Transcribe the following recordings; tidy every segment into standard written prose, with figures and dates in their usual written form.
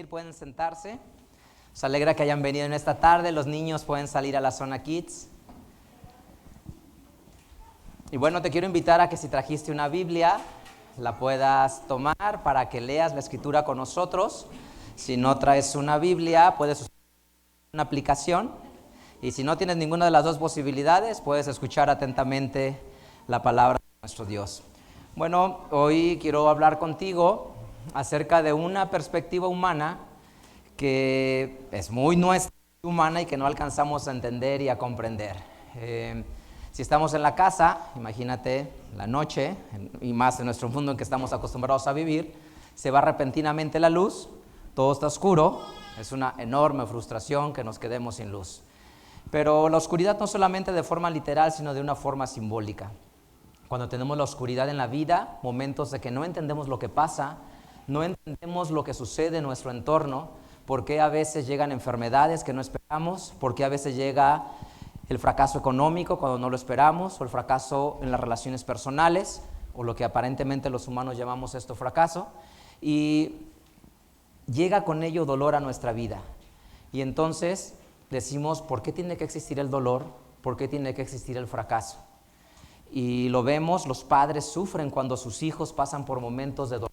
Pueden sentarse. Nos alegra que hayan venido en esta tarde. Los niños pueden salir a la zona Kids. Y bueno, te quiero invitar a que si trajiste una Biblia, la puedas tomar para que leas la escritura con nosotros. Si no traes una Biblia, puedes usar una aplicación. Y si no tienes ninguna de las dos posibilidades, puedes escuchar atentamente la palabra de nuestro Dios. Bueno, hoy quiero hablar contigo acerca de una perspectiva humana que es muy nuestra, humana, y que no alcanzamos a entender y a comprender. Si estamos en la casa, imagínate la noche, y más en nuestro mundo en que estamos acostumbrados a vivir, se va repentinamente la luz, todo está oscuro, es una enorme frustración que nos quedemos sin luz. Pero la oscuridad no solamente de forma literal, sino de una forma simbólica. Cuando tenemos la oscuridad en la vida, momentos de que no entendemos lo que pasa, no entendemos lo que sucede en nuestro entorno, por qué a veces llegan enfermedades que no esperamos, por qué a veces llega el fracaso económico cuando no lo esperamos, o el fracaso en las relaciones personales, o lo que aparentemente los humanos llamamos esto fracaso, y llega con ello dolor a nuestra vida. Y entonces decimos, ¿por qué tiene que existir el dolor? ¿Por qué tiene que existir el fracaso? Y lo vemos, los padres sufren cuando sus hijos pasan por momentos de dolor,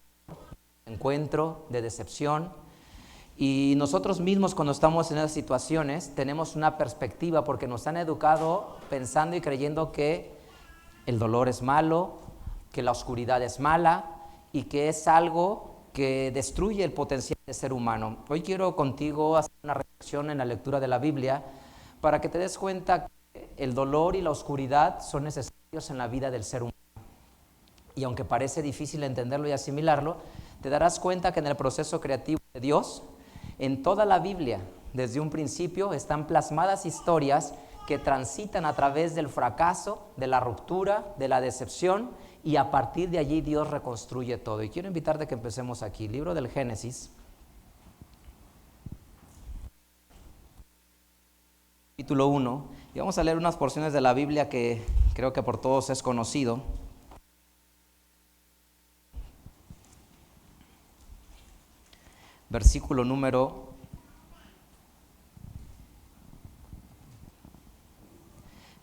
de encuentro, de decepción. Y nosotros mismos, cuando estamos en esas situaciones, tenemos una perspectiva porque nos han educado pensando y creyendo que el dolor es malo, que la oscuridad es mala y que es algo que destruye el potencial del ser humano. Hoy quiero contigo hacer una reflexión en la lectura de la Biblia para que te des cuenta que el dolor y la oscuridad son necesarios en la vida del ser humano. Y aunque parece difícil entenderlo y asimilarlo, te darás cuenta que en el proceso creativo de Dios, en toda la Biblia, desde un principio, están plasmadas historias que transitan a través del fracaso, de la ruptura, de la decepción, y a partir de allí Dios reconstruye todo. Y quiero invitarte a que empecemos aquí. Libro del Génesis, capítulo 1, y vamos a leer unas porciones de la Biblia que creo que por todos es conocido. Versículo número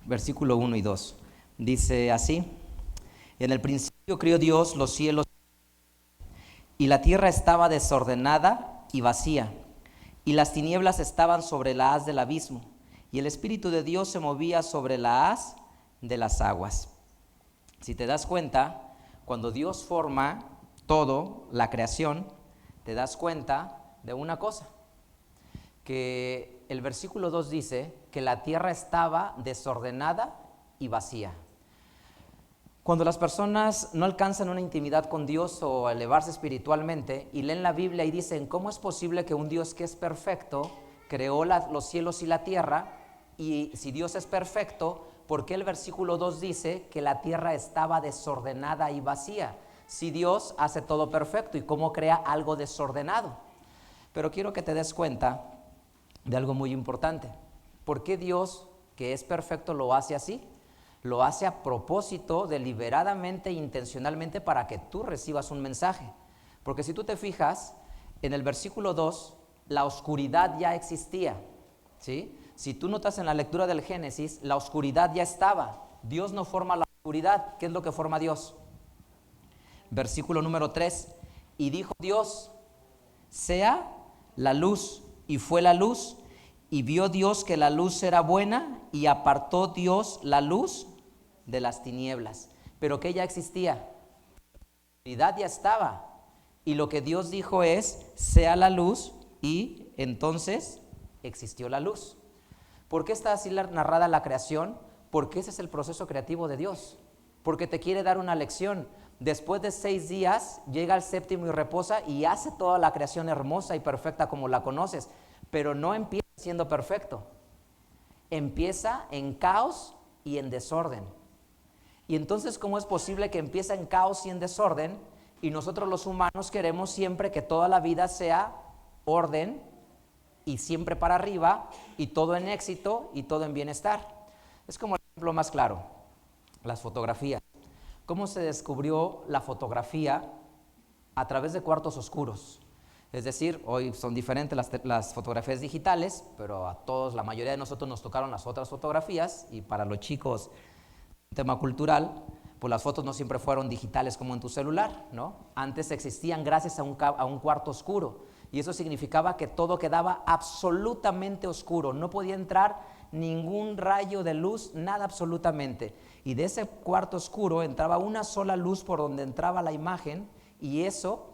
1 y 2. Dice así: en el principio creó Dios los cielos, y la tierra estaba desordenada y vacía, y las tinieblas estaban sobre la haz del abismo, y el Espíritu de Dios se movía sobre la haz de las aguas. Si te das cuenta, cuando Dios forma todo, la creación, te das cuenta de una cosa, que el versículo 2 dice que la tierra estaba desordenada y vacía. Cuando las personas no alcanzan una intimidad con Dios o elevarse espiritualmente y leen la Biblia y dicen, ¿cómo es posible que un Dios que es perfecto creó los cielos y la tierra? Y si Dios es perfecto, ¿por qué el versículo 2 dice que la tierra estaba desordenada y vacía? Si Dios hace todo perfecto, ¿y cómo crea algo desordenado? Pero quiero que te des cuenta de algo muy importante. ¿Por qué Dios, que es perfecto, lo hace así? Lo hace a propósito, deliberadamente e intencionalmente, para que tú recibas un mensaje. Porque si tú te fijas, en el versículo 2, la oscuridad ya existía, ¿sí? Si tú notas en la lectura del Génesis, la oscuridad ya estaba. Dios no forma la oscuridad. ¿Qué es lo que forma Dios? Versículo número 3, y dijo Dios, sea la luz, y fue la luz, y vio Dios que la luz era buena, y apartó Dios la luz de las tinieblas. Pero que ya existía, la oscuridad ya estaba, y lo que Dios dijo es, sea la luz, y entonces existió la luz. ¿Por qué está así narrada la creación? Porque ese es el proceso creativo de Dios, porque te quiere dar una lección. Después de 6 días llega el séptimo y reposa y hace toda la creación hermosa y perfecta como la conoces, pero no empieza siendo perfecto, empieza en caos y en desorden. Y entonces, ¿cómo es posible que empiece en caos y en desorden? Y nosotros los humanos queremos siempre que toda la vida sea orden y siempre para arriba y todo en éxito y todo en bienestar. Es como el ejemplo más claro, las fotografías. ¿Cómo se descubrió la fotografía? A través de cuartos oscuros. Es decir, hoy son diferentes las fotografías digitales, pero a todos, la mayoría de nosotros nos tocaron las otras fotografías, y para los chicos, un tema cultural, pues las fotos no siempre fueron digitales como en tu celular, ¿no? Antes existían gracias a un cuarto oscuro, y eso significaba que todo quedaba absolutamente oscuro, no podía entrar ningún rayo de luz, nada absolutamente, y de ese cuarto oscuro entraba una sola luz por donde entraba la imagen, y eso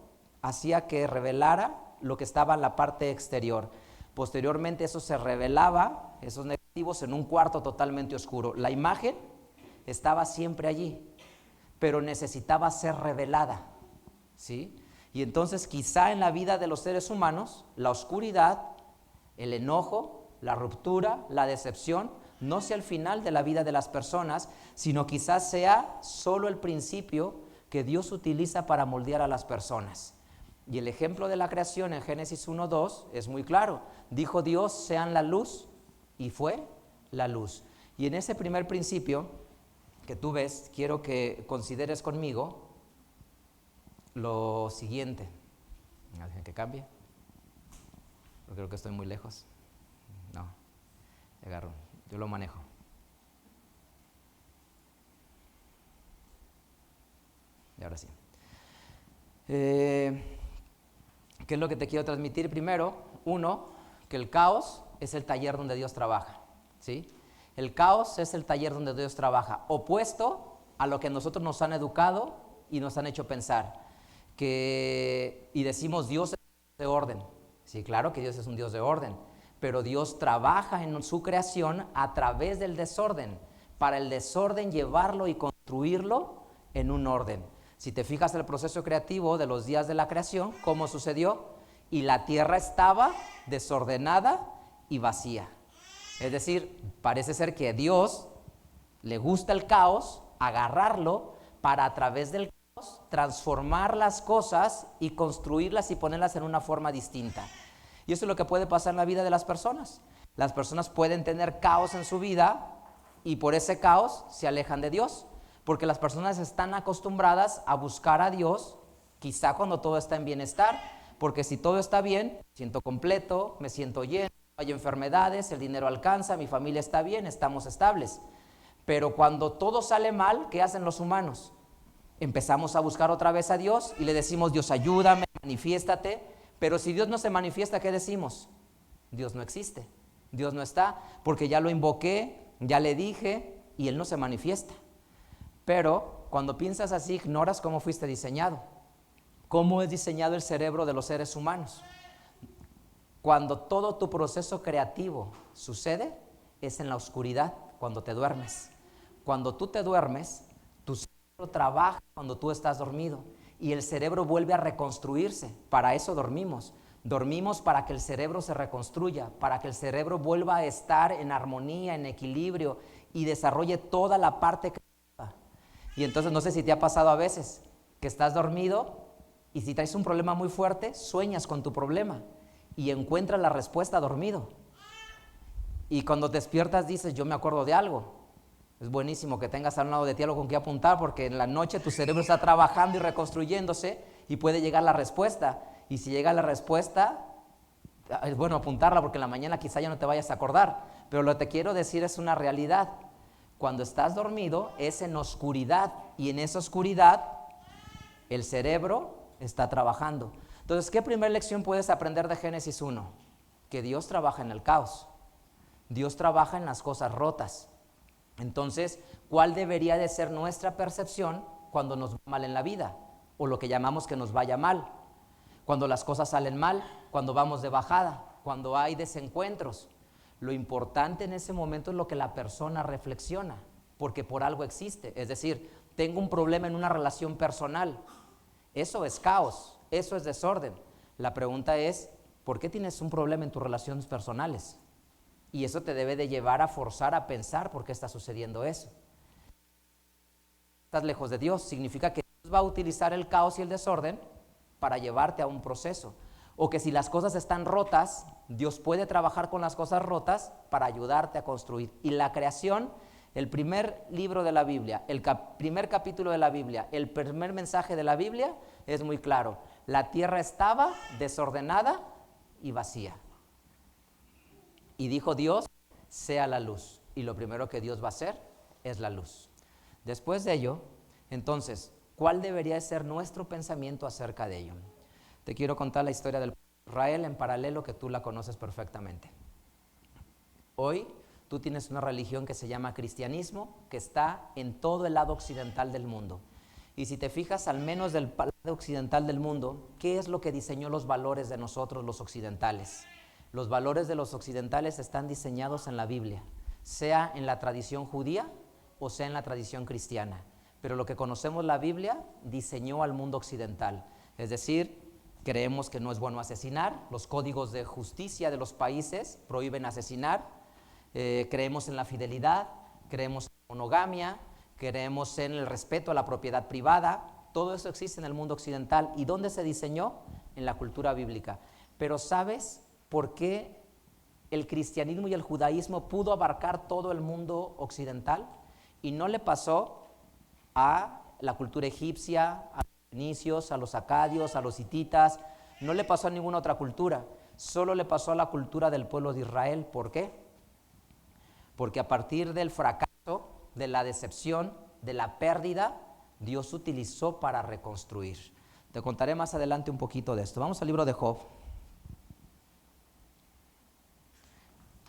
hacía que revelara lo que estaba en la parte exterior. Posteriormente eso se revelaba, esos negativos, en un cuarto totalmente oscuro. La imagen estaba siempre allí, pero necesitaba ser revelada, ¿sí? Y entonces quizá en la vida de los seres humanos, la oscuridad, el enojo, la ruptura, la decepción, no sea el final de la vida de las personas, sino quizás sea solo el principio que Dios utiliza para moldear a las personas. Y el ejemplo de la creación en Génesis 1:2 es muy claro. Dijo Dios, sean la luz, y fue la luz. Y en ese primer principio que tú ves, quiero que consideres conmigo lo siguiente. Dejen que cambie. Yo creo que estoy muy lejos. No, agarro, yo lo manejo. Y ahora sí. ¿Qué es lo que te quiero transmitir? Primero, uno, que el caos es el taller donde Dios trabaja, ¿sí? El caos es el taller donde Dios trabaja, opuesto a lo que nosotros nos han educado y nos han hecho pensar, y decimos Dios es un Dios de orden. Sí, claro que Dios es un Dios de orden, pero Dios trabaja en su creación a través del desorden, para el desorden llevarlo y construirlo en un orden. Si te fijas en el proceso creativo de los días de la creación, ¿cómo sucedió? Y la tierra estaba desordenada y vacía. Es decir, parece ser que a Dios le gusta el caos, agarrarlo para a través del caos transformar las cosas y construirlas y ponerlas en una forma distinta. Y eso es lo que puede pasar en la vida de las personas. Las personas pueden tener caos en su vida y por ese caos se alejan de Dios. Porque las personas están acostumbradas a buscar a Dios, quizá cuando todo está en bienestar, porque si todo está bien, me siento completo, me siento lleno, no hay enfermedades, el dinero alcanza, mi familia está bien, estamos estables. Pero cuando todo sale mal, ¿qué hacen los humanos? Empezamos a buscar otra vez a Dios y le decimos, Dios, ayúdame, manifiéstate. Pero si Dios no se manifiesta, ¿qué decimos? Dios no existe, Dios no está, porque ya lo invoqué, ya le dije y Él no se manifiesta. Pero cuando piensas así, ignoras cómo fuiste diseñado, cómo es diseñado el cerebro de los seres humanos. Cuando todo tu proceso creativo sucede, es en la oscuridad, cuando te duermes. Cuando tú te duermes, tu cerebro trabaja cuando tú estás dormido y el cerebro vuelve a reconstruirse. Para eso dormimos. Dormimos para que el cerebro se reconstruya, para que el cerebro vuelva a estar en armonía, en equilibrio y desarrolle toda la parte creativa. Y entonces no sé si te ha pasado a veces que estás dormido y si traes un problema muy fuerte, sueñas con tu problema y encuentras la respuesta dormido. Y cuando despiertas dices, yo me acuerdo de algo. Es buenísimo que tengas al lado de ti algo con que apuntar, porque en la noche tu cerebro está trabajando y reconstruyéndose y puede llegar la respuesta. Y si llega la respuesta, es bueno apuntarla porque en la mañana quizá ya no te vayas a acordar. Pero lo que te quiero decir es una realidad. Cuando estás dormido es en oscuridad y en esa oscuridad el cerebro está trabajando. Entonces, ¿qué primera lección puedes aprender de Génesis 1? Que Dios trabaja en el caos. Dios trabaja en las cosas rotas. Entonces, ¿cuál debería de ser nuestra percepción cuando nos va mal en la vida? O lo que llamamos que nos vaya mal. Cuando las cosas salen mal, cuando vamos de bajada, cuando hay desencuentros. Lo importante en ese momento es lo que la persona reflexiona, porque por algo existe. Es decir, tengo un problema en una relación personal. Eso es caos, eso es desorden. La pregunta es, ¿por qué tienes un problema en tus relaciones personales? Y eso te debe de llevar a forzar a pensar por qué está sucediendo eso. Estás lejos de Dios, significa que Dios va a utilizar el caos y el desorden para llevarte a un proceso. O que si las cosas están rotas, Dios puede trabajar con las cosas rotas para ayudarte a construir. Y la creación, el primer libro de la Biblia, primer capítulo de la Biblia, el primer mensaje de la Biblia es muy claro. la tierra estaba desordenada y vacía. Y dijo Dios, sea la luz. Y lo primero que Dios va a hacer es la luz. Después de ello, entonces, ¿cuál debería ser nuestro pensamiento acerca de ello? Te quiero contar la historia del pueblo de Israel en paralelo, que tú la conoces perfectamente. Hoy tú tienes una religión que se llama cristianismo, que está en todo el lado occidental del mundo. Y si te fijas, al menos del lado occidental del mundo, ¿qué es lo que diseñó los valores de nosotros los occidentales? Los valores de los occidentales están diseñados en la Biblia, sea en la tradición judía o sea en la tradición cristiana. Pero lo que conocemos la Biblia diseñó al mundo occidental. Es decir, creemos que no es bueno asesinar, los códigos de justicia de los países prohíben asesinar, creemos en la fidelidad, creemos en la monogamia, creemos en el respeto a la propiedad privada. Todo eso existe en el mundo occidental. ¿Y dónde se diseñó? En la cultura bíblica. Pero ¿sabes por qué el cristianismo y el judaísmo pudo abarcar todo el mundo occidental? Y no le pasó a la cultura egipcia, a los fenicios, a los acadios, a los hititas, no le pasó a ninguna otra cultura, solo le pasó a la cultura del pueblo de Israel. ¿Por qué? Porque a partir del fracaso, de la decepción, de la pérdida, Dios utilizó para reconstruir. Te contaré más adelante un poquito de esto. Vamos al libro de Job.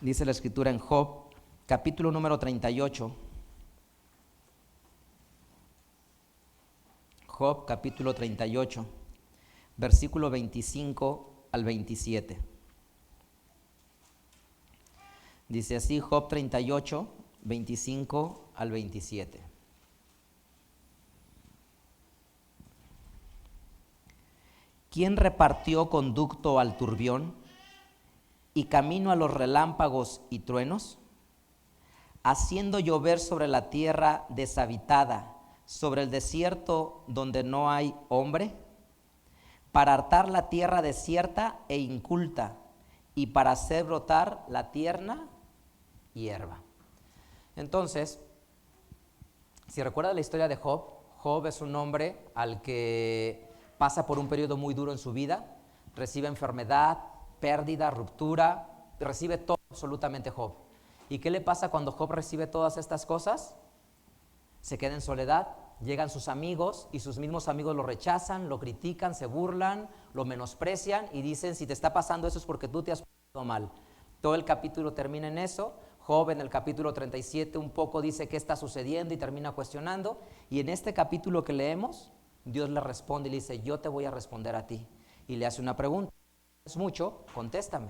Dice la escritura en Job, capítulo número 38. Job, capítulo 38, versículo 25 al 27. Dice así, Job 38, 25 al 27. ¿Quién repartió conducto al turbión y camino a los relámpagos y truenos? Haciendo llover sobre la tierra deshabitada, sobre el desierto donde no hay hombre, para hartar la tierra desierta e inculta, y para hacer brotar la tierna hierba. Entonces, si recuerdas la historia de Job, Job es un hombre al que pasa por un periodo muy duro en su vida, recibe enfermedad, pérdida, ruptura, recibe todo absolutamente Job. ¿Y qué le pasa cuando Job recibe todas estas cosas? Se queda en soledad, llegan sus amigos y sus mismos amigos lo rechazan, lo critican, se burlan, lo menosprecian y dicen, si te está pasando eso es porque tú te has portado mal. Todo el capítulo termina en eso. Job en el capítulo 37 un poco dice qué está sucediendo y termina cuestionando. Y en este capítulo que leemos, Dios le responde y le dice, yo te voy a responder a ti. Y le hace una pregunta, ¿es mucho? Contéstame.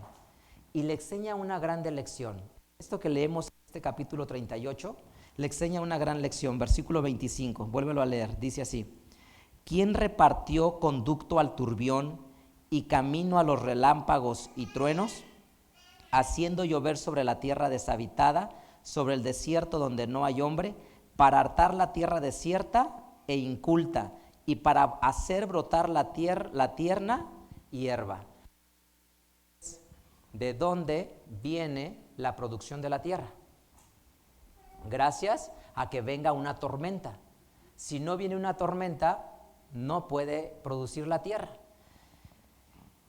Y le enseña una grande lección. Esto que leemos en este capítulo 38, le enseña una gran lección. Versículo 25, vuélvelo a leer, dice así. ¿Quién repartió conducto al turbión y camino a los relámpagos y truenos? Haciendo llover sobre la tierra deshabitada, sobre el desierto donde no hay hombre, para hartar la tierra desierta e inculta, y para hacer brotar la tierna hierba. ¿De dónde viene la producción de la tierra? Gracias a que venga una tormenta. Si no viene una tormenta, no puede producir la tierra.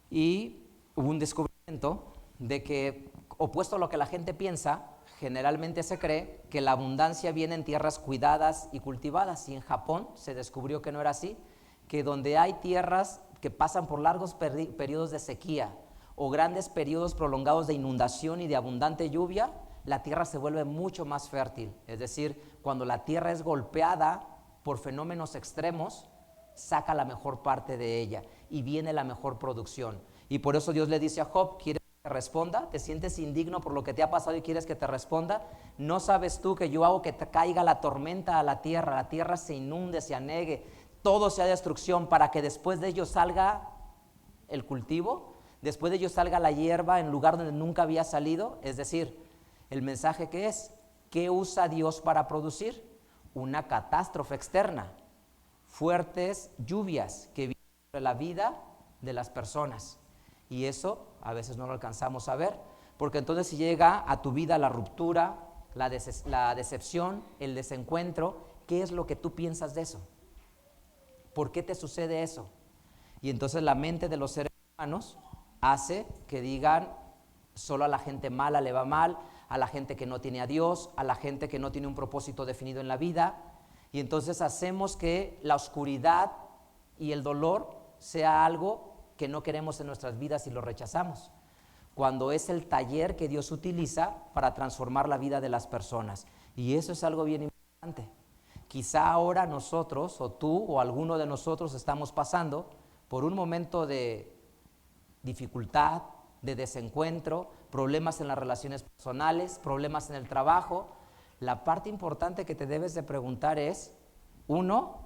Y hubo un descubrimiento de que, opuesto a lo que la gente piensa, generalmente se cree que la abundancia viene en tierras cuidadas y cultivadas, y en Japón se descubrió que no era así, que donde hay tierras que pasan por largos periodos de sequía o grandes periodos prolongados de inundación y de abundante lluvia, la tierra se vuelve mucho más fértil. Es decir, cuando la tierra es golpeada por fenómenos extremos, saca la mejor parte de ella y viene la mejor producción. Y por eso Dios le dice a Job, ¿quieres que te responda? ¿Te sientes indigno por lo que te ha pasado y quieres que te responda? ¿No sabes tú que yo hago que te caiga la tormenta a la tierra se inunde, se anegue, todo sea destrucción, para que después de ello salga el cultivo, después de ello salga la hierba en lugar donde nunca había salido? Es decir, el mensaje que es, ¿qué usa Dios para producir? Una catástrofe externa, fuertes lluvias que vienen sobre la vida de las personas. Y eso a veces no lo alcanzamos a ver, porque entonces si llega a tu vida la ruptura, la decepción, el desencuentro, ¿qué es lo que tú piensas de eso? ¿Por qué te sucede eso? Y entonces la mente de los seres humanos hace que digan, solo a la gente mala le va mal, a la gente que no tiene a Dios, a la gente que no tiene un propósito definido en la vida. Y entonces hacemos que la oscuridad y el dolor sea algo que no queremos en nuestras vidas y lo rechazamos, cuando es el taller que Dios utiliza para transformar la vida de las personas. Y eso es algo bien importante. Quizá ahora nosotros, o tú, o alguno de nosotros estamos pasando por un momento de dificultad, de desencuentro, problemas en las relaciones personales, problemas en el trabajo. La parte importante que te debes de preguntar es, uno,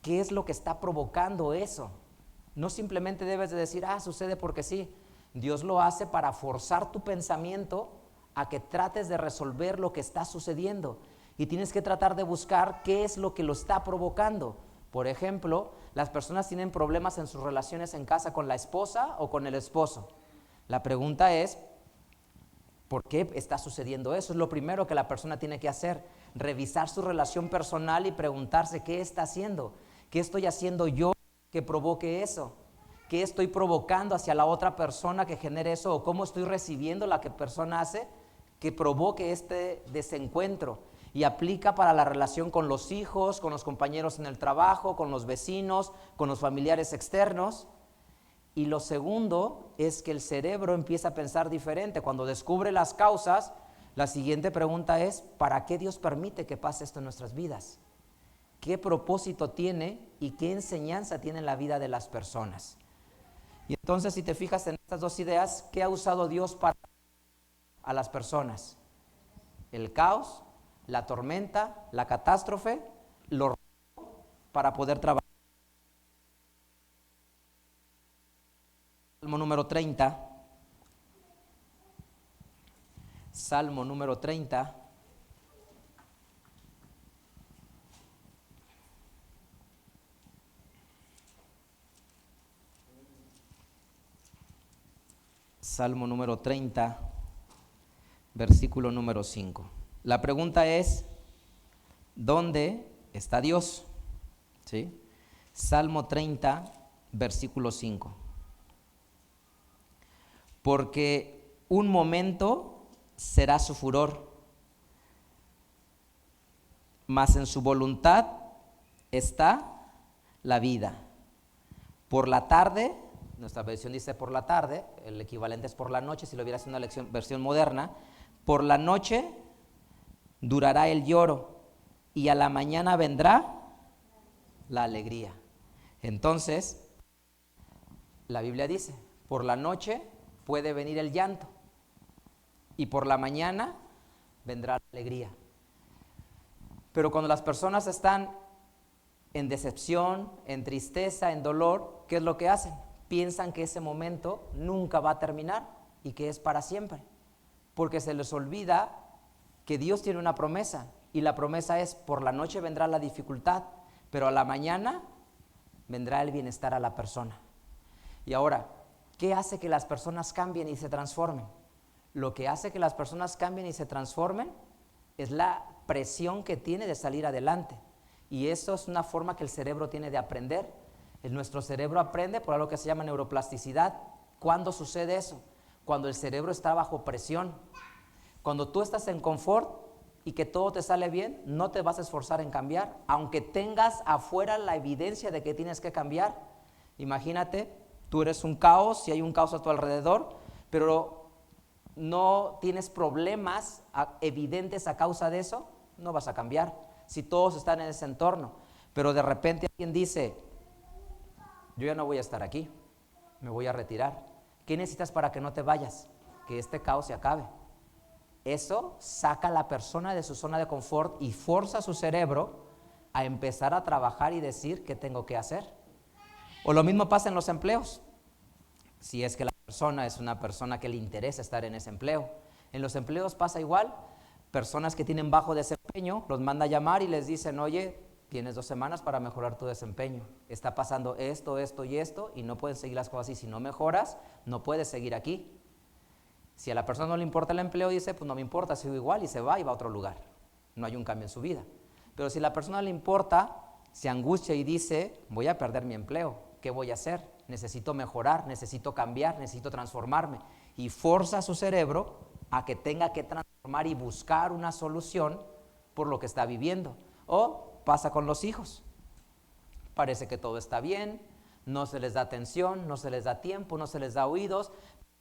¿qué es lo que está provocando eso? No simplemente debes de decir, sucede porque sí. Dios lo hace para forzar tu pensamiento a que trates de resolver lo que está sucediendo. Y tienes que tratar de buscar qué es lo que lo está provocando. Por ejemplo, las personas tienen problemas en sus relaciones en casa con la esposa o con el esposo. La pregunta es, ¿por qué está sucediendo eso? Es lo primero que la persona tiene que hacer, revisar su relación personal y preguntarse qué está haciendo, qué estoy haciendo yo que provoque eso, qué estoy provocando hacia la otra persona que genere eso, o cómo estoy recibiendo la que persona hace que provoque este desencuentro. Y aplica para la relación con los hijos, con los compañeros en el trabajo, con los vecinos, con los familiares externos. Y lo segundo es que el cerebro empieza a pensar diferente. Cuando descubre las causas, la siguiente pregunta es, ¿para qué Dios permite que pase esto en nuestras vidas? ¿Qué propósito tiene y qué enseñanza tiene en la vida de las personas? Y entonces, si te fijas en estas dos ideas, ¿qué ha usado Dios para a las personas? El caos, la tormenta, la catástrofe, lo para poder trabajar. Salmo número 30. Salmo número 30. Salmo número 30, versículo número 5. La pregunta es, ¿dónde está Dios? ¿Sí? Salmo 30, versículo 5. Porque un momento será su furor, mas en su voluntad está la vida. Por la tarde, nuestra versión dice por la tarde, el equivalente es por la noche, si lo hubieras en una versión moderna, por la noche durará el lloro y a la mañana vendrá la alegría. Entonces, la Biblia dice, por la noche puede venir el llanto y por la mañana vendrá la alegría. Pero cuando las personas están en decepción, en tristeza, en dolor, ¿qué es lo que hacen? Piensan que ese momento nunca va a terminar y que es para siempre, porque se les olvida que Dios tiene una promesa, y la promesa es, por la noche vendrá la dificultad, pero a la mañana vendrá el bienestar a la persona. Y ahora, ¿qué hace que las personas cambien y se transformen? Lo que hace que las personas cambien y se transformen es la presión que tiene de salir adelante. Y eso es una forma que el cerebro tiene de aprender. Nuestro cerebro aprende por algo que se llama neuroplasticidad. ¿Cuándo sucede eso? Cuando el cerebro está bajo presión. Cuando tú estás en confort y que todo te sale bien, no te vas a esforzar en cambiar, aunque tengas afuera la evidencia de que tienes que cambiar. Imagínate, tú eres un caos y hay un caos a tu alrededor, pero no tienes problemas evidentes a causa de eso, no vas a cambiar. Si todos están en ese entorno, pero de repente alguien dice, yo ya no voy a estar aquí, me voy a retirar. ¿Qué necesitas para que no te vayas? Que este caos se acabe. Eso saca a la persona de su zona de confort y forza a su cerebro a empezar a trabajar y decir qué tengo que hacer. O lo mismo pasa en los empleos. Si es que la persona es una persona que le interesa estar en ese empleo. En los empleos pasa igual. Personas que tienen bajo desempeño los manda a llamar y les dicen, oye, tienes 2 semanas para mejorar tu desempeño. Está pasando esto, esto y esto y no pueden seguir las cosas así. Si no mejoras, no puedes seguir aquí. Si a la persona no le importa el empleo, dice, pues no me importa, sigo igual y se va y va a otro lugar. No hay un cambio en su vida. Pero si a la persona le importa, se angustia y dice, voy a perder mi empleo, ¿qué voy a hacer? necesito mejorar, necesito cambiar, necesito transformarme. Y forza a su cerebro a que tenga que transformar y buscar una solución por lo que está viviendo. O pasa con los hijos. Parece que todo está bien, no se les da atención, no se les da tiempo, no se les da oídos,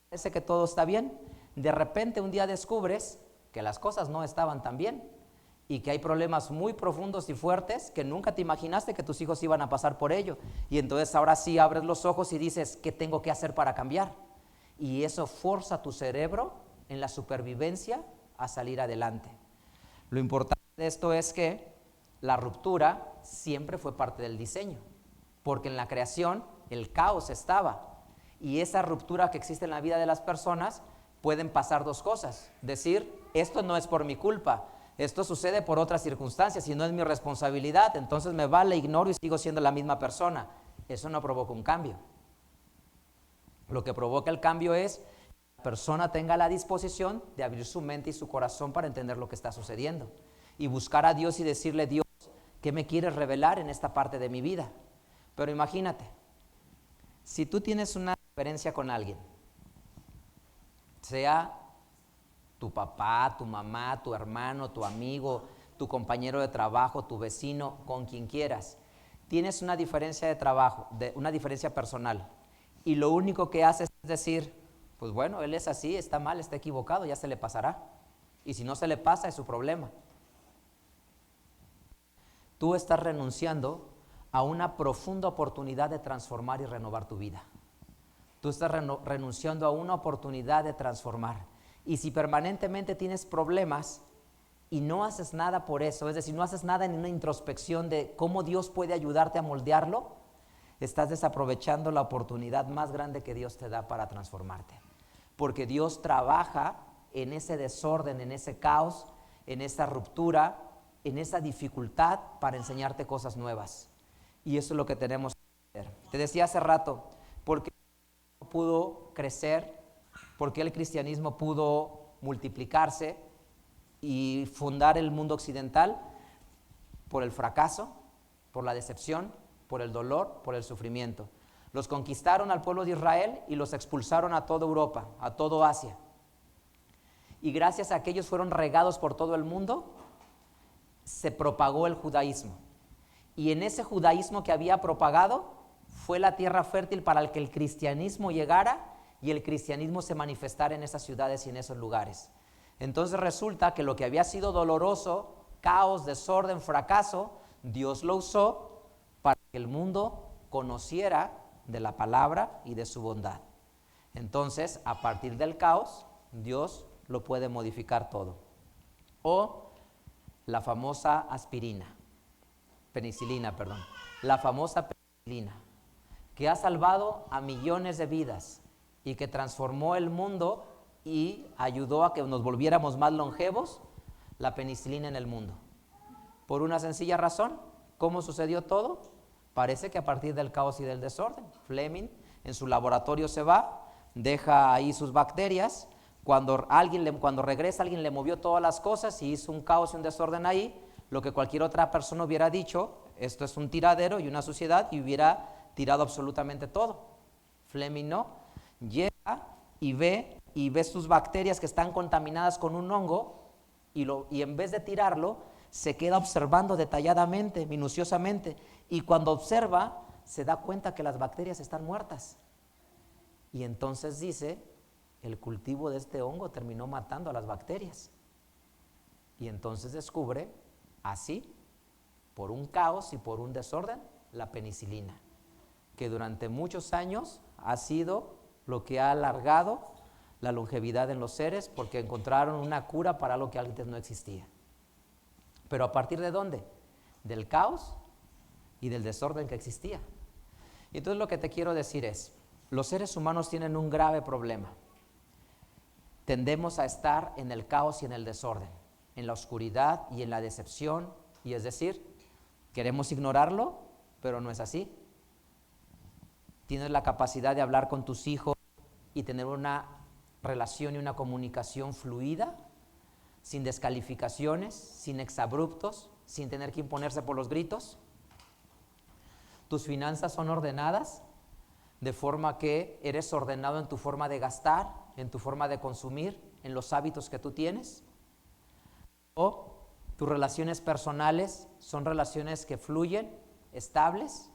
parece que todo está bien. De repente un día descubres que las cosas no estaban tan bien y que hay problemas muy profundos y fuertes que nunca te imaginaste que tus hijos iban a pasar por ello. Y entonces ahora sí abres los ojos y dices, ¿qué tengo que hacer para cambiar? Y eso forza a tu cerebro en la supervivencia a salir adelante. Lo importante de esto es que la ruptura siempre fue parte del diseño, porque en la creación el caos estaba, y esa ruptura que existe en la vida de las personas pueden pasar dos cosas: decir, esto no es por mi culpa, esto sucede por otras circunstancias y no es mi responsabilidad, entonces me vale, ignoro y sigo siendo la misma persona. Eso no provoca un cambio. Lo que provoca el cambio es que la persona tenga la disposición de abrir su mente y su corazón para entender lo que está sucediendo y buscar a Dios y decirle, Dios, ¿qué me quieres revelar en esta parte de mi vida? Pero imagínate, si tú tienes una diferencia con alguien, sea tu papá, tu mamá, tu hermano, tu amigo, tu compañero de trabajo, tu vecino, con quien quieras, tienes una diferencia de trabajo, una diferencia personal, y lo único que haces es decir, pues bueno, él es así, está mal, está equivocado, ya se le pasará, y si no se le pasa es su problema. Tú estás renunciando a una profunda oportunidad de transformar y renovar tu vida. Tú estás renunciando a una oportunidad de transformar. Y si permanentemente tienes problemas y no haces nada por eso, es decir, no haces nada en una introspección de cómo Dios puede ayudarte a moldearlo, estás desaprovechando la oportunidad más grande que Dios te da para transformarte. Porque Dios trabaja en ese desorden, en ese caos, en esa ruptura, en esa dificultad para enseñarte cosas nuevas. Y eso es lo que tenemos que hacer. Te decía hace rato, ¿por qué pudo crecer? ¿Por qué el cristianismo pudo multiplicarse y fundar el mundo occidental? Por el fracaso, por la decepción, por el dolor, por el sufrimiento. Los conquistaron al pueblo de Israel y los expulsaron a toda Europa, a toda Asia. Y gracias a que ellos fueron regados por todo el mundo, se propagó el judaísmo. Y en ese judaísmo que había propagado, fue la tierra fértil para el que el cristianismo llegara y el cristianismo se manifestara en esas ciudades y en esos lugares. Entonces resulta que lo que había sido doloroso, caos, desorden, fracaso, Dios lo usó para que el mundo conociera de la palabra y de su bondad. Entonces, a partir del caos, Dios lo puede modificar todo. O la famosa penicilina, la famosa penicilina, que ha salvado a millones de vidas y que transformó el mundo y ayudó a que nos volviéramos más longevos, la penicilina en el mundo. Por una sencilla razón. ¿Cómo sucedió todo? Parece que a partir del caos y del desorden. Fleming en su laboratorio se va, deja ahí sus bacterias. Cuando regresa, alguien le movió todas las cosas y hizo un caos y un desorden ahí, lo que cualquier otra persona hubiera dicho, esto es un tiradero y una suciedad, y hubiera tirado absolutamente todo. Fleming no, llega y ve sus bacterias que están contaminadas con un hongo y en vez de tirarlo, se queda observando detalladamente, minuciosamente, y cuando observa, se da cuenta que las bacterias están muertas. Y entonces dice, el cultivo de este hongo terminó matando a las bacterias. Y entonces descubre, así, por un caos y por un desorden, la penicilina, que durante muchos años ha sido lo que ha alargado la longevidad en los seres, porque encontraron una cura para lo que antes no existía. ¿Pero a partir de dónde? Del caos y del desorden que existía. Y entonces lo que te quiero decir es, los seres humanos tienen un grave problema. Tendemos a estar en el caos y en el desorden, en la oscuridad y en la decepción, y es decir, queremos ignorarlo, pero no es así. Tienes la capacidad de hablar con tus hijos y tener una relación y una comunicación fluida, sin descalificaciones, sin exabruptos, sin tener que imponerse por los gritos. Tus finanzas son ordenadas, de forma que eres ordenado en tu forma de gastar, en tu forma de consumir, en los hábitos que tú tienes. O tus relaciones personales son relaciones que fluyen, estables,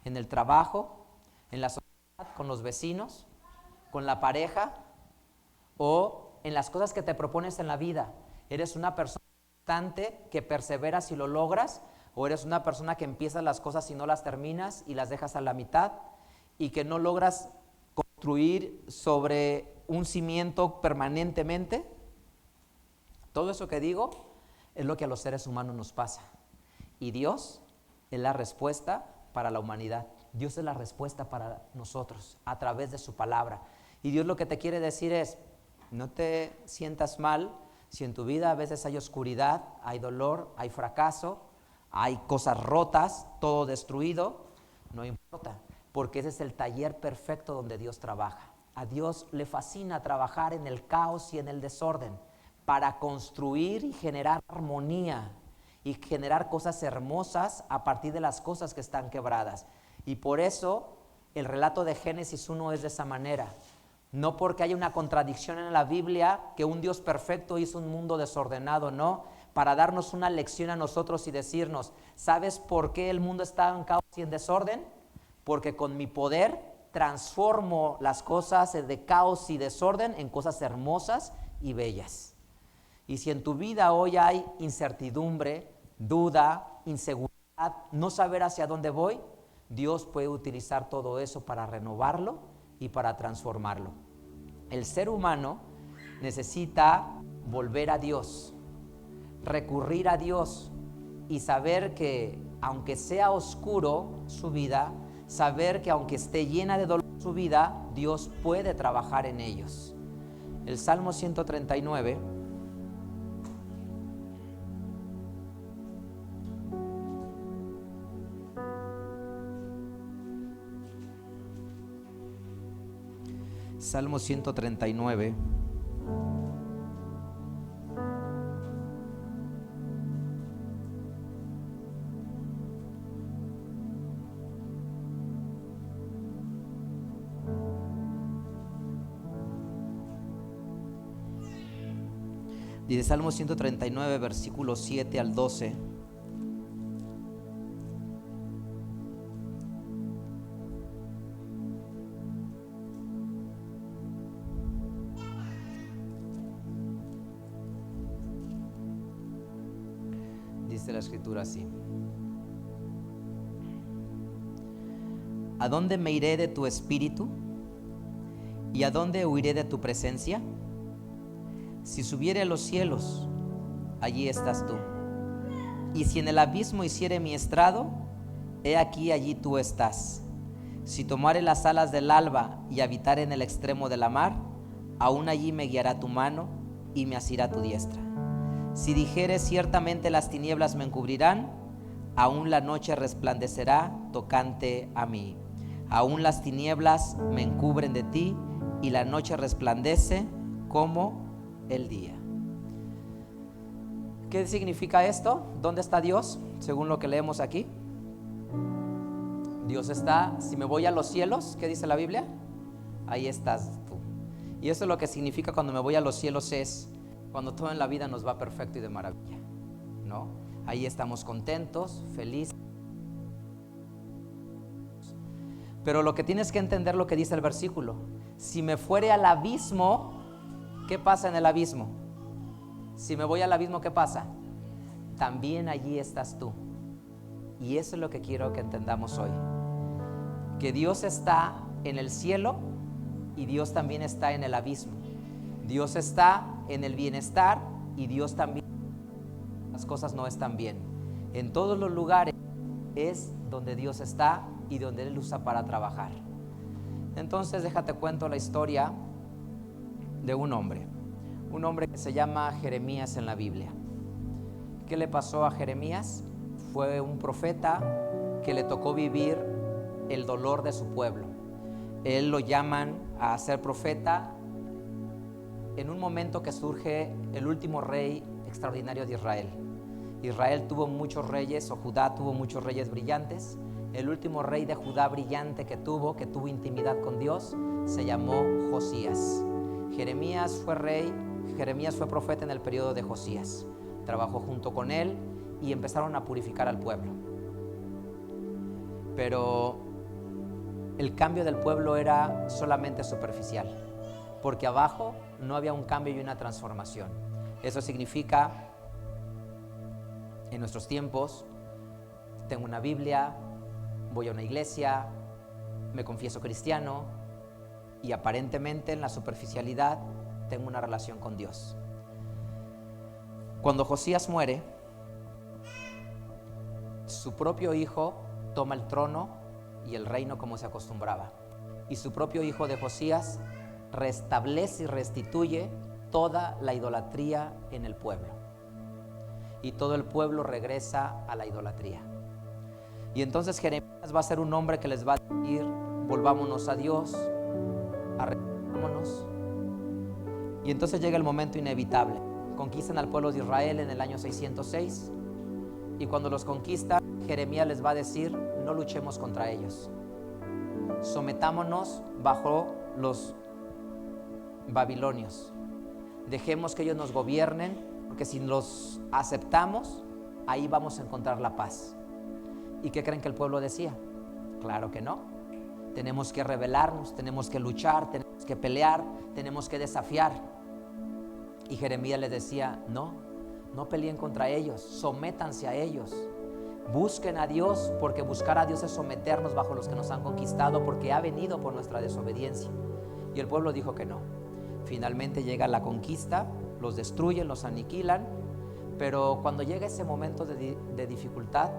en el trabajo, en la sociedad, con los vecinos, con la pareja, o en las cosas que te propones en la vida. ¿Eres una persona constante que perseveras y lo logras? ¿O eres una persona que empiezas las cosas y no las terminas y las dejas a la mitad y que no logras construir sobre un cimiento permanentemente? Todo eso que digo es lo que a los seres humanos nos pasa. Y Dios es la respuesta para la humanidad. Dios es la respuesta para nosotros a través de su palabra. Y Dios lo que te quiere decir es, no te sientas mal si en tu vida a veces hay oscuridad, hay dolor, hay fracaso, hay cosas rotas, todo destruido. No importa, porque ese es el taller perfecto donde Dios trabaja. A Dios le fascina trabajar en el caos y en el desorden para construir y generar armonía y generar cosas hermosas a partir de las cosas que están quebradas. Y por eso el relato de Génesis 1 es de esa manera. No porque haya una contradicción en la Biblia que un Dios perfecto hizo un mundo desordenado, no, para darnos una lección a nosotros y decirnos, ¿sabes por qué el mundo está en caos y en desorden? Porque con mi poder transformo las cosas de caos y desorden en cosas hermosas y bellas. Y si en tu vida hoy hay incertidumbre, duda, inseguridad, no saber hacia dónde voy, Dios puede utilizar todo eso para renovarlo y para transformarlo. El ser humano necesita volver a Dios, recurrir a Dios y saber que aunque sea oscuro su vida, saber que aunque esté llena de dolor su vida, Dios puede trabajar en ellos. El Salmo 139 Salmo 139 dice Salmo 139 versículos 7 al 12. Dice la escritura así: ¿A dónde me iré de tu espíritu? ¿Y a dónde huiré de tu presencia? Si subiere a los cielos, allí estás tú. Y si en el abismo hiciere mi estrado, he aquí allí tú estás. Si tomare las alas del alba y habitare en el extremo de la mar, aún allí me guiará tu mano y me asirá tu diestra. Si dijere ciertamente las tinieblas me encubrirán, aún la noche resplandecerá tocante a mí. Aún las tinieblas me encubren de ti y la noche resplandece como el día. ¿Qué significa esto? ¿Dónde está Dios? Según lo que leemos aquí. Dios está, si me voy a los cielos, ¿qué dice la Biblia? Ahí estás tú. Y eso es lo que significa cuando me voy a los cielos, es cuando todo en la vida nos va perfecto y de maravilla, ¿no? Ahí estamos contentos, felices. Pero lo que tienes que entender lo que dice el versículo: si me fuere al abismo, ¿qué pasa en el abismo? Si me voy al abismo, ¿qué pasa? También allí estás tú. Y eso es lo que quiero que entendamos hoy, que Dios está en el cielo y Dios también está en el abismo. Dios está en el bienestar y Dios también las cosas no están bien. En todos los lugares es donde Dios está y donde Él usa para trabajar. Entonces déjate cuento la historia de un hombre que se llama Jeremías en la Biblia. ¿Qué le pasó a Jeremías? Fue un profeta que le tocó vivir el dolor de su pueblo. Él lo llaman a ser profeta en un momento que surge el último rey extraordinario de Israel. Israel tuvo muchos reyes, o Judá tuvo muchos reyes brillantes, El último rey de Judá brillante que tuvo intimidad con Dios, se llamó Josías. Jeremías fue profeta en el periodo de Josías. Trabajó junto con él y empezaron a purificar al pueblo. Pero el cambio del pueblo era solamente superficial, porque abajo no había un cambio y una transformación. Eso significa, en nuestros tiempos, tengo una Biblia, voy a una iglesia, me confieso cristiano y aparentemente en la superficialidad tengo una relación con Dios. Cuando Josías muere, su propio hijo toma el trono y el reino como se acostumbraba. Y su propio hijo de Josías restablece y restituye toda la idolatría en el pueblo. Y todo el pueblo regresa a la idolatría. Y entonces Jeremías va a ser un hombre que les va a decir: volvámonos a Dios, arrepentámonos. Y entonces llega el momento inevitable. Conquistan al pueblo de Israel en el año 606. Y cuando los conquistan, Jeremías les va a decir: no luchemos contra ellos, sometámonos bajo los babilonios, dejemos que ellos nos gobiernen, porque si los aceptamos, ahí vamos a encontrar la paz. ¿Y qué creen que el pueblo decía? Claro que no. Tenemos que rebelarnos, tenemos que luchar, tenemos que pelear, tenemos que desafiar. Y Jeremías les decía: no peleen contra ellos, sométanse a ellos. Busquen a Dios, porque buscar a Dios es someternos bajo los que nos han conquistado, porque ha venido por nuestra desobediencia. Y el pueblo dijo que no. Finalmente llega la conquista, los destruyen, los aniquilan, pero cuando llega ese momento de dificultad,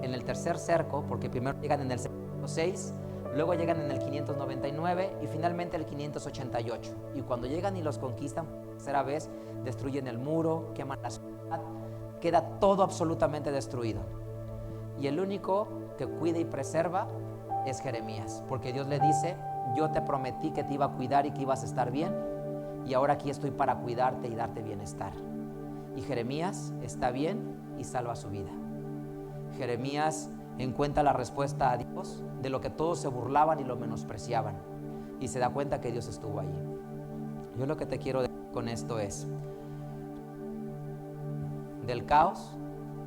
en el tercer cerco, porque primero llegan en el 606, luego llegan en el 599 y finalmente el 588. Y cuando llegan y los conquistan por tercera vez, destruyen el muro, queman la ciudad, queda todo absolutamente destruido. Y el único que cuida y preserva es Jeremías, porque Dios le dice: yo te prometí que te iba a cuidar y que ibas a estar bien, y ahora aquí estoy para cuidarte y darte bienestar. Y Jeremías está bien y salva su vida. Jeremías encuentra la respuesta a Dios de lo que todos se burlaban y lo menospreciaban, y se da cuenta que Dios estuvo allí. Yo lo que te quiero decir con esto es: del caos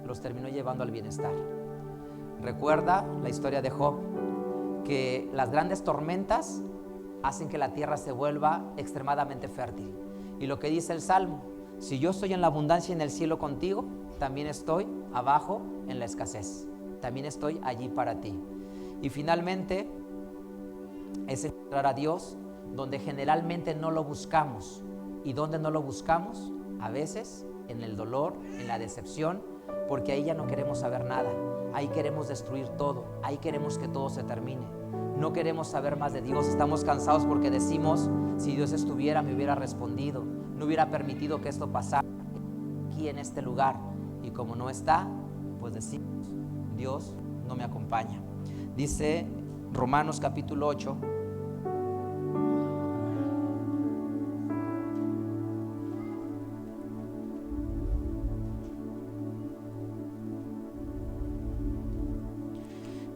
los terminó llevando al bienestar. Recuerda la historia de Job, que las grandes tormentas hacen que la tierra se vuelva extremadamente fértil. Y lo que dice el Salmo: si yo estoy en la abundancia en el cielo contigo, también estoy abajo en la escasez, también estoy allí para ti. Y finalmente es encontrar a Dios donde generalmente no lo buscamos. ¿Y dónde no lo buscamos? A veces en el dolor, en la decepción, porque ahí ya no queremos saber nada, ahí queremos destruir todo, ahí queremos que todo se termine, no queremos saber más de Dios. Estamos cansados porque decimos: si Dios estuviera, me hubiera respondido, no hubiera permitido que esto pasara aquí en este lugar. Y como no está, pues decimos: Dios no me acompaña. Dice Romanos capítulo 8,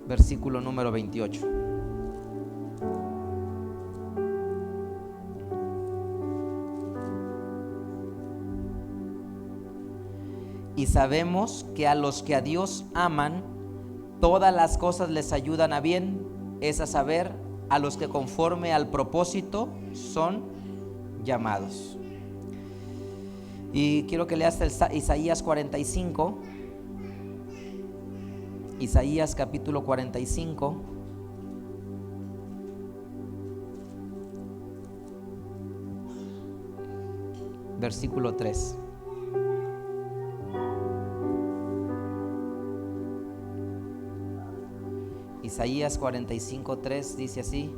versículo número 28. Y sabemos que a los que a Dios aman, todas las cosas les ayudan a bien, es a saber, a los que conforme al propósito son llamados. Y quiero que leas Isaías 45. Isaías capítulo 45, versículo 3. Isaías 45, 3 dice así: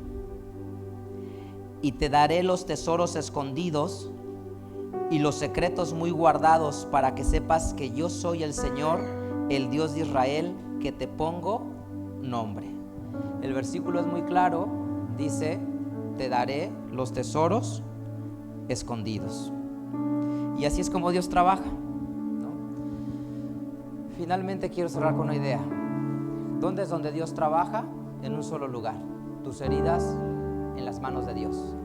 y te daré los tesoros escondidos y los secretos muy guardados, para que sepas que yo soy el Señor, el Dios de Israel, que te pongo nombre. El versículo es muy claro, dice: te daré los tesoros escondidos. Y así es como Dios trabaja, ¿no? Finalmente quiero cerrar con una idea. ¿Dónde es donde Dios trabaja? En un solo lugar. Tus heridas en las manos de Dios.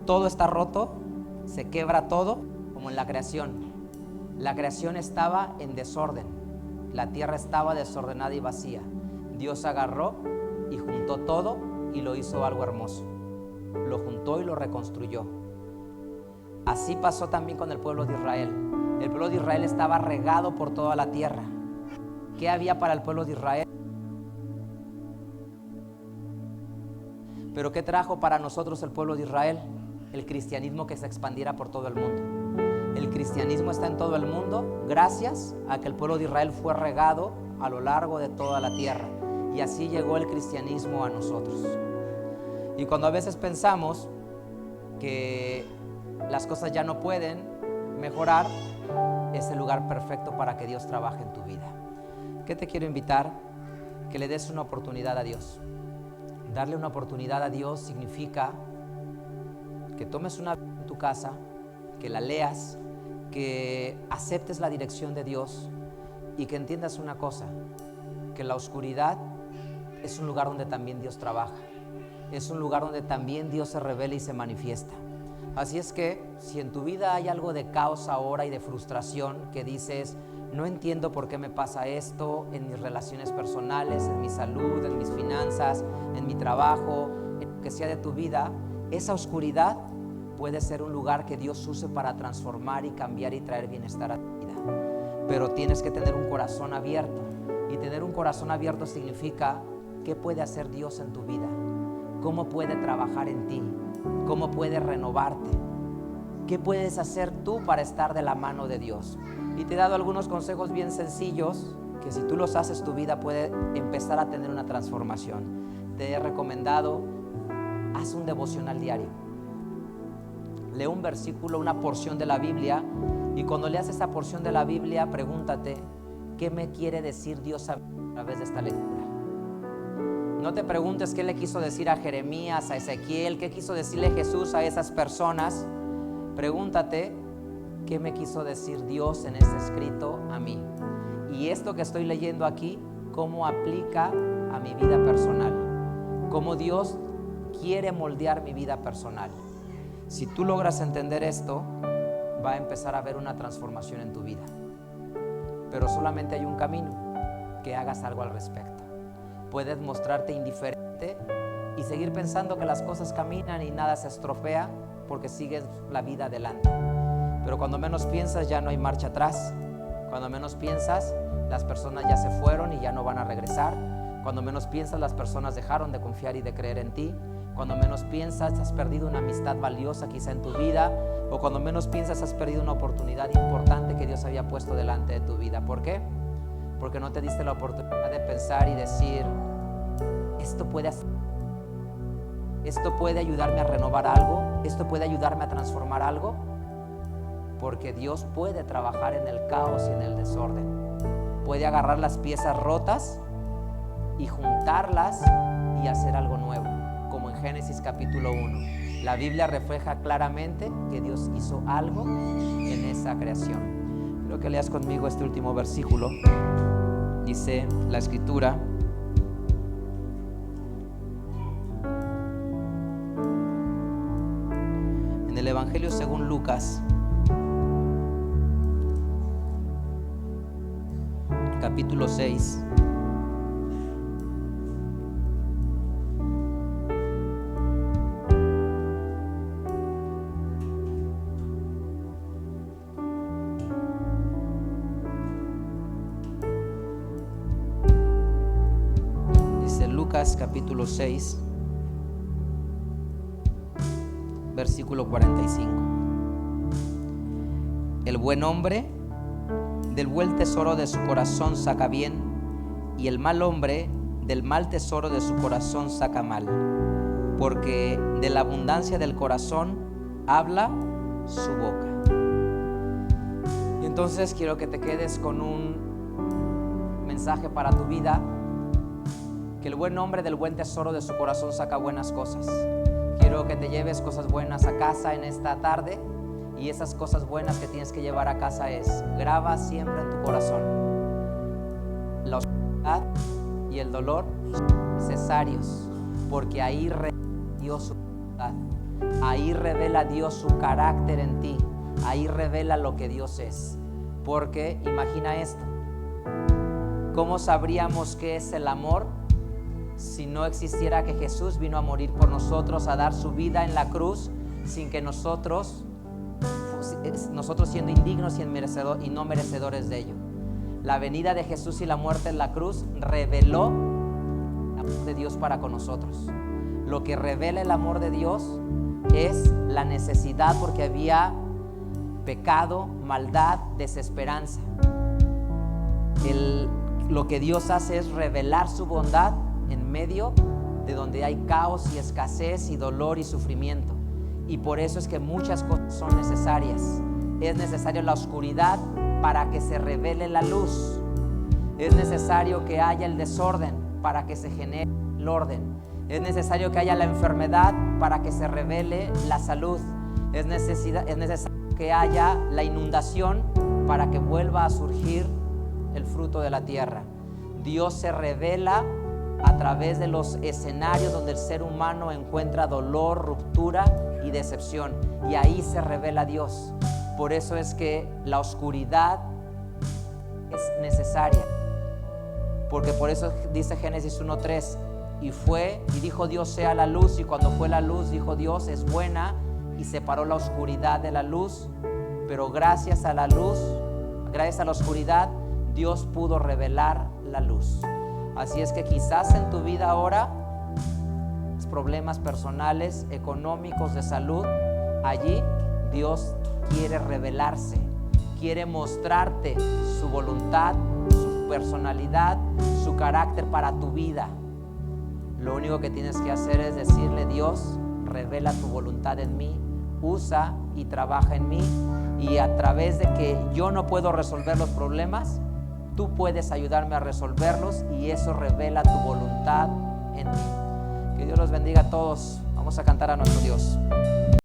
Todo está roto, se quebra todo, como en la creación. La creación estaba en desorden, la tierra estaba desordenada y vacía. Dios agarró y juntó todo y lo hizo algo hermoso. Lo juntó y lo reconstruyó. Así pasó también con el pueblo de Israel. El pueblo de Israel estaba regado por toda la tierra. ¿Qué había para el pueblo de Israel? ¿Pero qué trajo para nosotros el pueblo de Israel? El cristianismo que se expandiera por todo el mundo. El cristianismo está en todo el mundo gracias a que el pueblo de Israel fue regado a lo largo de toda la tierra. Y así llegó el cristianismo a nosotros. Y cuando a veces pensamos que las cosas ya no pueden mejorar, es el lugar perfecto para que Dios trabaje en tu vida. ¿Qué te quiero invitar? Que le des una oportunidad a Dios. Darle una oportunidad a Dios significa que tomes una Biblia en tu casa, que la leas, que aceptes la dirección de Dios y que entiendas una cosa, que la oscuridad es un lugar donde también Dios trabaja, es un lugar donde también Dios se revela y se manifiesta. Así es que si en tu vida hay algo de caos ahora y de frustración, que dices, no entiendo por qué me pasa esto en mis relaciones personales, en mi salud, en mis finanzas, en mi trabajo, en lo que sea de tu vida, esa oscuridad puede ser un lugar que Dios use para transformar y cambiar y traer bienestar a tu vida. Pero tienes que tener un corazón abierto. Y tener un corazón abierto significa qué puede hacer Dios en tu vida, cómo puede trabajar en ti, cómo puede renovarte, qué puedes hacer tú para estar de la mano de Dios. Y te he dado algunos consejos bien sencillos que si tú los haces, tu vida puede empezar a tener una transformación. Te he recomendado, haz un devocional diario. Lee un versículo, una porción de la Biblia, y cuando leas esa porción de la Biblia, pregúntate, ¿qué me quiere decir Dios a través de esta lectura? No te preguntes qué le quiso decir a Jeremías, a Ezequiel, qué quiso decirle Jesús a esas personas. Pregúntate, ¿qué me quiso decir Dios en este escrito a mí? Y esto que estoy leyendo aquí, ¿cómo aplica a mi vida personal? ¿Cómo Dios quiere moldear mi vida personal? Si tú logras entender esto, va a empezar a haber una transformación en tu vida. Pero solamente hay un camino, que hagas algo al respecto. Puedes mostrarte indiferente y seguir pensando que las cosas caminan y nada se estropea porque sigues la vida adelante. Pero cuando menos piensas ya no hay marcha atrás. Cuando menos piensas, las personas ya se fueron y ya no van a regresar. Cuando menos piensas, las personas dejaron de confiar y de creer en ti. Cuando menos piensas, has perdido una amistad valiosa quizá en tu vida, o cuando menos piensas, has perdido una oportunidad importante que Dios había puesto delante de tu vida. ¿Por qué? Porque no te diste la oportunidad de pensar y decir, esto puede ayudarme a renovar algo, esto puede ayudarme a transformar algo, porque Dios puede trabajar en el caos y en el desorden. Puede agarrar las piezas rotas y juntarlas y hacer algo nuevo. Como en Génesis capítulo 1. La Biblia refleja claramente que Dios hizo algo en esa creación. Quiero que leas conmigo este último versículo. Dice la Escritura: en el Evangelio según Lucas, capítulo 6. Capítulo 6, versículo 45. El buen hombre del buen tesoro de su corazón saca bien, y el mal hombre del mal tesoro de su corazón saca mal, porque de la abundancia del corazón habla su boca. Y entonces quiero que te quedes con un mensaje para tu vida: que el buen hombre del buen tesoro de su corazón saca buenas cosas. Quiero que te lleves cosas buenas a casa en esta tarde, y esas cosas buenas que tienes que llevar a casa es: graba siempre en tu corazón la oscuridad y el dolor necesarios, porque ahí revela Dios su voluntad, ahí revela Dios su carácter en ti, ahí revela lo que Dios es. Porque imagina esto, ¿cómo sabríamos qué es el amor si no existiera que Jesús vino a morir por nosotros, a dar su vida en la cruz, sin que nosotros siendo indignos y no merecedores de ello? La venida de Jesús y la muerte en la cruz reveló el amor de Dios para con nosotros. Lo que revela el amor de Dios es la necesidad, porque había pecado, maldad, desesperanza. Lo que Dios hace es revelar su bondad en medio de donde hay caos y escasez y dolor y sufrimiento. Y por eso es que muchas cosas son necesarias. Es necesaria la oscuridad para que se revele la luz. Es necesario que haya el desorden para que se genere el orden. Es necesario que haya la enfermedad para que se revele la salud. Es necesario que haya la inundación para que vuelva a surgir el fruto de la tierra. Dios se revela a través de los escenarios donde el ser humano encuentra dolor, ruptura y decepción, y ahí se revela Dios. Por eso es que la oscuridad es necesaria, porque por eso dice Génesis 1:3, y dijo Dios sea la luz, y cuando fue la luz dijo Dios es buena, y separó la oscuridad de la luz. Pero gracias a la oscuridad, Dios pudo revelar la luz. Así es que quizás en tu vida ahora, problemas personales, económicos, de salud, allí Dios quiere revelarse, quiere mostrarte su voluntad, su personalidad, su carácter para tu vida. Lo único que tienes que hacer es decirle: Dios, revela tu voluntad en mí, usa y trabaja en mí, y a través de que yo no puedo resolver los problemas, tú puedes ayudarme a resolverlos, y eso revela tu voluntad en mí. Que Dios los bendiga a todos. Vamos a cantar a nuestro Dios.